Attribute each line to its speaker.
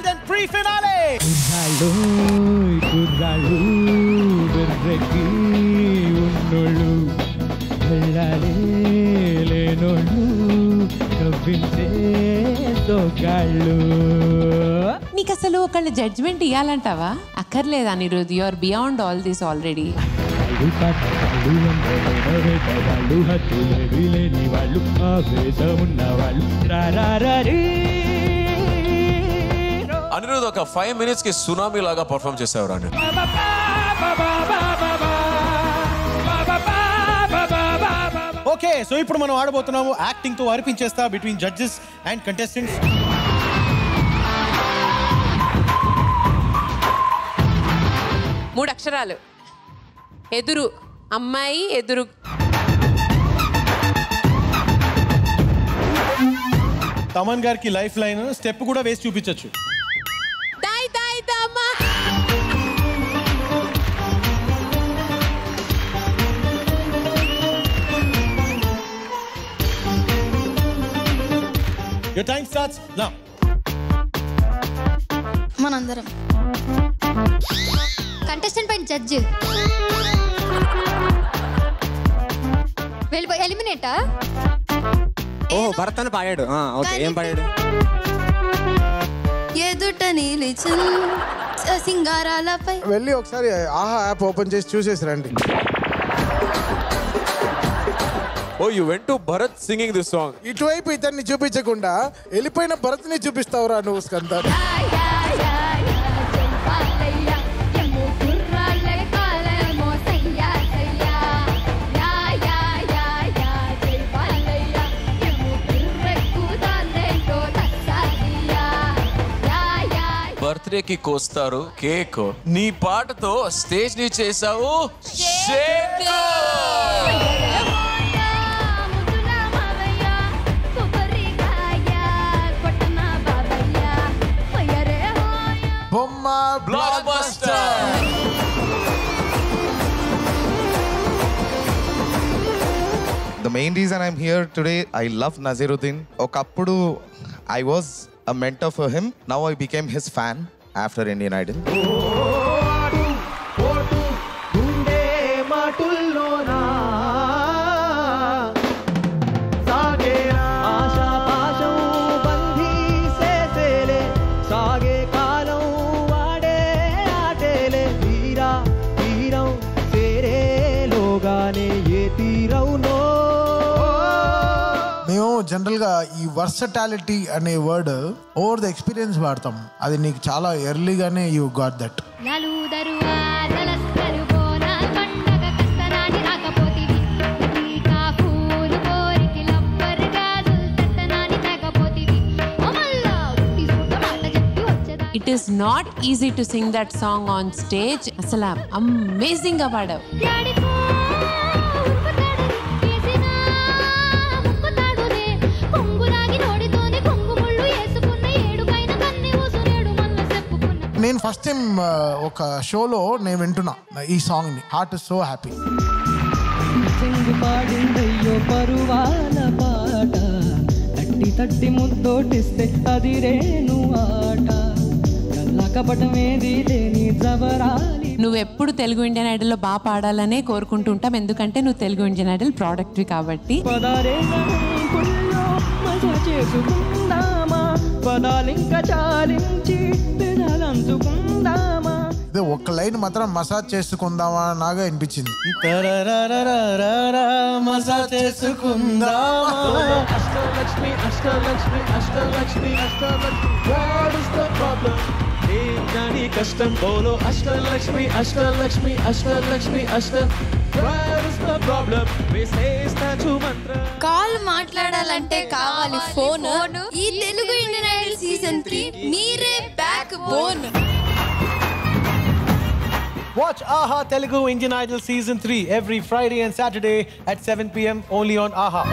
Speaker 1: and pre-finale.
Speaker 2: కుర్రాళ్ళు బెర్రెకి ఉన్నోళ్ళు వెళ్ళాలి లేనోళ్ళు నవ్వించే తోగాళ్ళు.
Speaker 3: నీకు అసలు ఒకళ్ళు జడ్జ్మెంట్ ఇవ్వాలంటావా? అక్కర్లేదా Nirudh? You are beyond all this already.
Speaker 2: వాళ్ళు హత్తులేవి లేని వాళ్ళు ఆవేశం ఉన్న వాళ్ళు రారీ.
Speaker 4: అనిరుద్ ఒక 5 minutes కి సునామీ లాగా పర్ఫామ్ చేసేవారు.
Speaker 1: ఓకే, సో ఇప్పుడు మనం ఆడబోతున్నాము యాక్టింగ్ తో అర్పించేస్తా బిట్వీన్ జడ్జెస్ అండ్ కంటెస్టెంట్స్.
Speaker 3: మూడు అక్షరాలు. ఎదురు అమ్మాయి, ఎదురు
Speaker 1: తమన్ గారికి లైఫ్ లైన్ స్టెప్ కూడా వేసి చూపించచ్చు. Your time starts now.
Speaker 5: మనందరం కంటెస్టెంట్ పైన జడ్జ్ వెళ్ళిపోయి ఎలిమినేటా?
Speaker 6: ఓహో, భరత్ అని పాడాడు. ఓకే, ఏం పాడాడు?
Speaker 5: ఎదుట నిలిచి సింగారాలపై.
Speaker 7: వెళ్ళి ఒకసారి ఆహా యాప్ ఓపెన్ చేసి చూసేసి రండి.
Speaker 4: Oh, you went to Bharat singing this song.
Speaker 7: ఇటువైపు ఇతన్ని చూపించకుండా వెళ్ళిపోయిన భరత్ని చూపిస్తావురా నువ్వు స్కంద.
Speaker 4: బర్త్డే కి కోస్తారు కేక్. నీ పాటతో స్టేజ్ ని చేసావు షేక్.
Speaker 7: బొమ్మ
Speaker 4: block buster.
Speaker 8: The main reason I'm here today, I love Naziruddin. Okappudu, I was a mentor for him. Now I became his fan after Indian Idol.
Speaker 7: మేము జనరల్గా ఈ వర్సటాలిటీ అనే వర్డ్ ఓవర్ ద ఎక్స్పీరియన్స్ వాడతాం. అది నీకు చాలా ఎర్లీగానే you got that.
Speaker 3: It is not easy to sing that song on stage. Asala amazing ga paadavu.
Speaker 7: నేను ఫస్ట్ టైం ఒక షోలో నేను వింటున్నా ఈ సాంగ్ ని. Heart is so happy.
Speaker 2: పాడిందయ్యో పరువాల పాట, తట్టి తట్టి ముద్దోటిస్తే అది రేణు ఆట, కపటమేది లేని జవరాలి.
Speaker 3: నువ్వు ఎప్పుడు తెలుగు ఇండియన్ ఐడల్ లో బాగా పాడాలనే కోరుకుంటూ ఉంటాం, ఎందుకంటే నువ్వు తెలుగు ఇండియన్ ఐడల్ ప్రోడక్ట్ కాబట్టి.
Speaker 2: చేసుకుందామా పదాలింకా చాలించి పెదాలంచుకుందామా.
Speaker 7: ఒక్క లైన్ మాత్రం మసాజ్ చేసుకుందామా నాగా అనిపించింది.
Speaker 1: మసాజ్ చేసుకుందామా.
Speaker 2: Ashtalakshmi Ashtalakshmi Ashtalakshmi Ashtalakshmi, what is the problem? ఏం జాని కష్టం బోలో. అష్టలక్ష్మి అష్టలక్ష్మి అష్టలక్ష్మి అష్ట, what is the problem? వేసేస్తాచు Mantra.
Speaker 5: Call మాట్లాడాలంటే కావాలి ఫోన్. ఈ తెలుగు ఇండియన్ ఐడల్ సీజన్ 3 మీరే back bone.
Speaker 1: Watch AHA Telugu Indian Idol Season 3 every Friday and Saturday at 7 p.m. only on AHA.